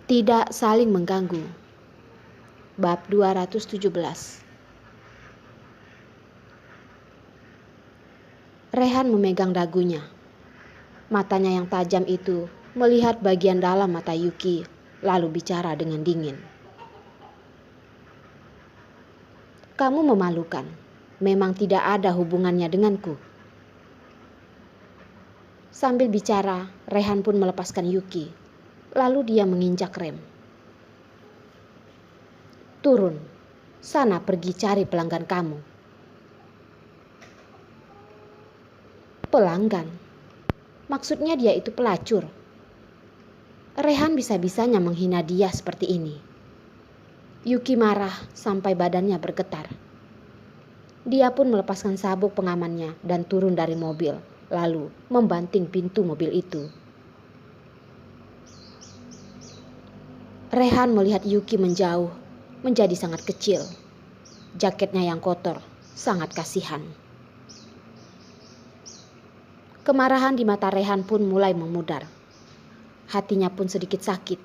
Tidak saling mengganggu. Bab 217. Rehan memegang dagunya. Matanya yang tajam itu melihat bagian dalam mata Yuki, lalu bicara dengan dingin. Kamu memalukan. Memang tidak ada hubungannya denganku. Sambil bicara, Rehan pun melepaskan Yuki. Lalu dia menginjak rem. Turun. Sana pergi cari pelanggan kamu. Pelanggan? Maksudnya dia itu pelacur. Rehan bisa-bisanya menghina dia seperti ini. Yuki marah sampai badannya bergetar. Dia pun melepaskan sabuk pengamannya dan turun dari mobil, lalu membanting pintu mobil itu. Rehan melihat Yuki menjauh, menjadi sangat kecil. Jaketnya yang kotor, sangat kasihan. Kemarahan di mata Rehan pun mulai memudar. Hatinya pun sedikit sakit.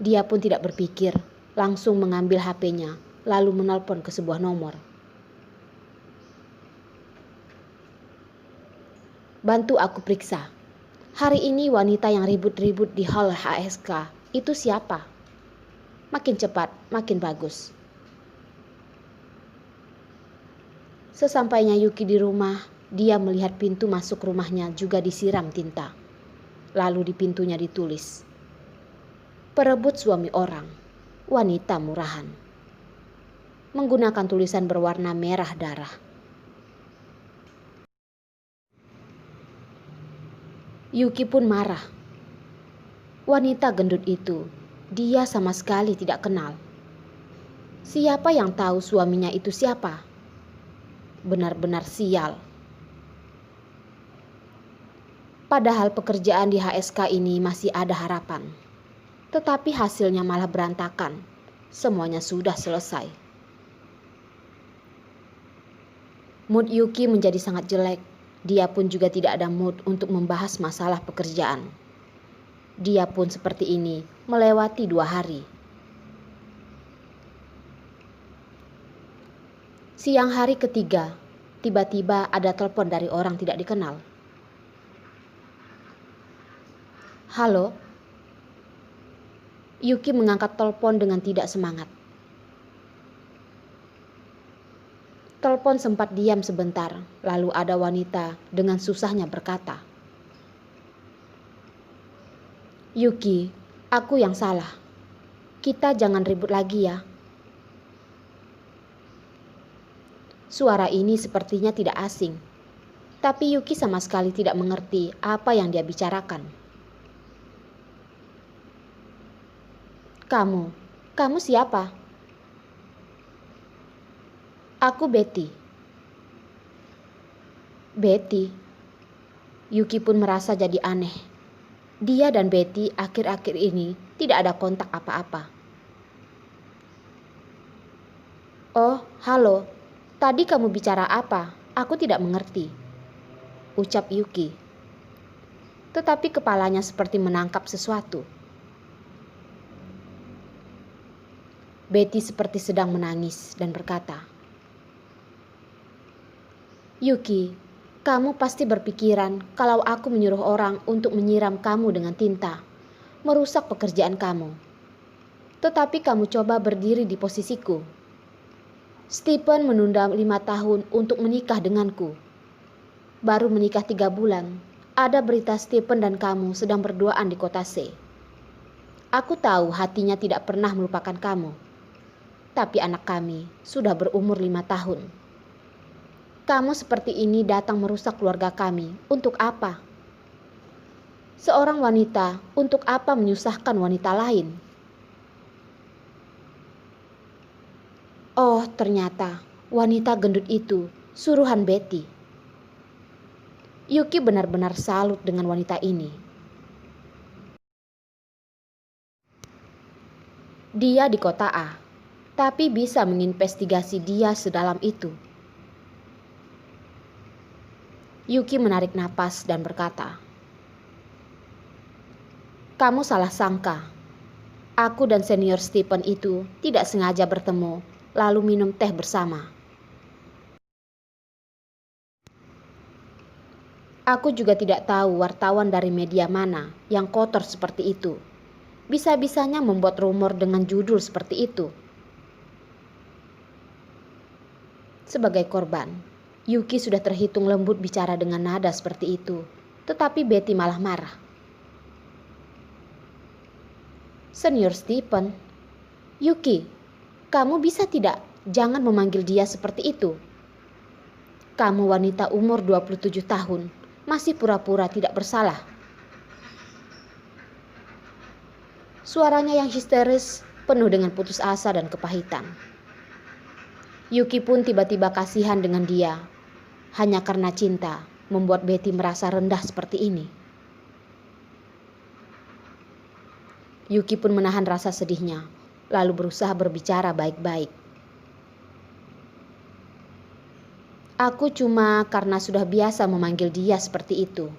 Dia pun tidak berpikir, langsung mengambil HP-nya, lalu menelpon ke sebuah nomor. Bantu aku periksa. Hari ini wanita yang ribut-ribut di hall HSK itu siapa? Makin cepat, makin bagus. Sesampainya Yuki di rumah, dia melihat pintu masuk rumahnya juga disiram tinta. Lalu di pintunya ditulis, perebut suami orang, wanita murahan. Menggunakan tulisan berwarna merah darah. Yuki pun marah. Wanita gendut itu, dia sama sekali tidak kenal. Siapa yang tahu suaminya itu siapa? Benar-benar sial. Padahal pekerjaan di HSK ini masih ada harapan. Tetapi hasilnya malah berantakan. Semuanya sudah selesai. Mood Yuki menjadi sangat jelek. Dia pun juga tidak ada mood untuk membahas masalah pekerjaan. Dia pun seperti ini melewati 2 hari. Siang hari ketiga, tiba-tiba ada telepon dari orang tidak dikenal. Halo? Yuki mengangkat telepon dengan tidak semangat. Telepon sempat diam sebentar, lalu ada wanita dengan susahnya berkata, Yuki, aku yang salah. Kita jangan ribut lagi ya. Suara ini sepertinya tidak asing, tapi Yuki sama sekali tidak mengerti apa yang dia bicarakan. Kamu siapa? Aku Betty. Betty. Yuki pun merasa jadi aneh. Dia dan Betty akhir-akhir ini tidak ada kontak apa-apa. Oh, halo. Tadi kamu bicara apa? Aku tidak mengerti. Ucap Yuki. Tetapi kepalanya seperti menangkap sesuatu. Betty seperti sedang menangis dan berkata, Yuki, kamu pasti berpikiran kalau aku menyuruh orang untuk menyiram kamu dengan tinta, merusak pekerjaan kamu. Tetapi kamu coba berdiri di posisiku. Stephen menunda 5 tahun untuk menikah denganku. Baru menikah 3 bulan, ada berita Stephen dan kamu sedang berduaan di kota C. Aku tahu hatinya tidak pernah melupakan kamu. Tapi anak kami sudah berumur 5 tahun. Kamu seperti ini datang merusak keluarga kami. Untuk apa? Seorang wanita, untuk apa menyusahkan wanita lain? Oh, ternyata wanita gendut itu suruhan Betty. Yuki benar-benar salut dengan wanita ini. Dia di kota A, tapi bisa menginvestigasi dia sedalam itu. Yuki menarik napas dan berkata, kamu salah sangka. Aku dan senior Stephen itu tidak sengaja bertemu, lalu minum teh bersama. Aku juga tidak tahu wartawan dari media mana yang kotor seperti itu. Bisa-bisanya membuat rumor dengan judul seperti itu. Sebagai korban, Yuki sudah terhitung lembut bicara dengan nada seperti itu, tetapi Betty malah marah. Senior Stephen, Yuki, kamu bisa tidak jangan memanggil dia seperti itu? Kamu wanita umur 27 tahun, masih pura-pura tidak bersalah. Suaranya yang histeris penuh dengan putus asa dan kepahitan. Yuki pun tiba-tiba kasihan dengan dia. Hanya karena cinta membuat Betty merasa rendah seperti ini. Yuki pun menahan rasa sedihnya, lalu berusaha berbicara baik-baik. Aku cuma karena sudah biasa memanggil dia seperti itu.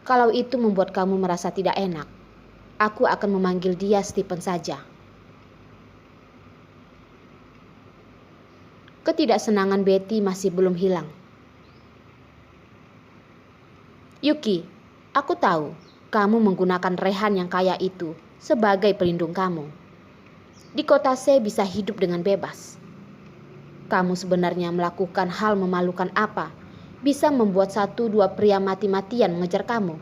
Kalau itu membuat kamu merasa tidak enak, aku akan memanggil dia Stephen saja. Ketidaksenangan Betty masih belum hilang. Yuki, aku tahu kamu menggunakan Rehan yang kaya itu sebagai pelindung kamu. Di kota C bisa hidup dengan bebas. Kamu sebenarnya melakukan hal memalukan apa? Bisa membuat 1-2 pria mati-matian mengejar kamu.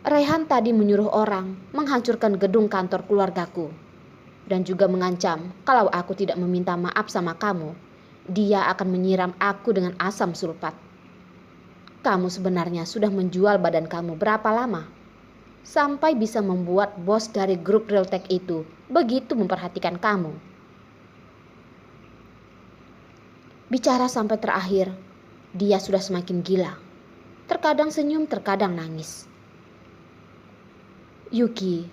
Rehan tadi menyuruh orang menghancurkan gedung kantor keluargaku. Dan juga mengancam kalau aku tidak meminta maaf sama kamu, dia akan menyiram aku dengan asam sulfat. Kamu sebenarnya sudah menjual badan kamu berapa lama? Sampai bisa membuat bos dari grup Realtek itu begitu memperhatikan kamu. Bicara sampai terakhir, dia sudah semakin gila. Terkadang senyum, terkadang nangis. Yuki,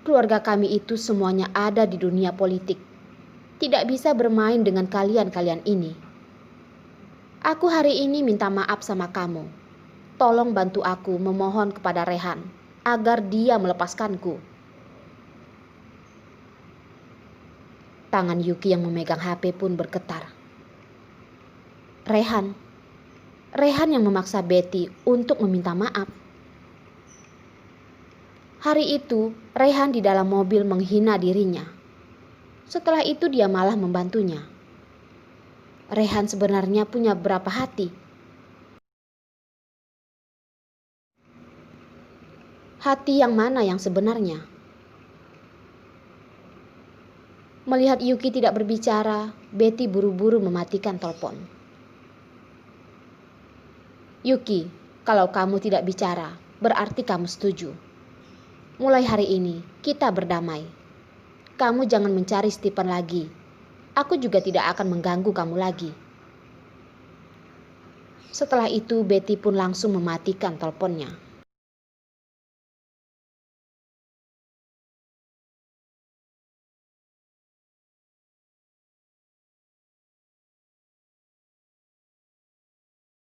keluarga kami itu semuanya ada di dunia politik. Tidak bisa bermain dengan kalian-kalian ini. Aku hari ini minta maaf sama kamu. Tolong bantu aku memohon kepada Rehan agar dia melepaskanku. Tangan Yuki yang memegang HP pun bergetar. Rehan yang memaksa Betty untuk meminta maaf. Hari itu, Rehan di dalam mobil menghina dirinya. Setelah itu dia malah membantunya. Rehan sebenarnya punya berapa hati? Hati yang mana yang sebenarnya? Melihat Yuki tidak berbicara, Betty buru-buru mematikan telepon. Yuki, kalau kamu tidak bicara, berarti kamu setuju. Mulai hari ini, kita berdamai. Kamu jangan mencari Stephen lagi. Aku juga tidak akan mengganggu kamu lagi. Setelah itu, Betty pun langsung mematikan teleponnya.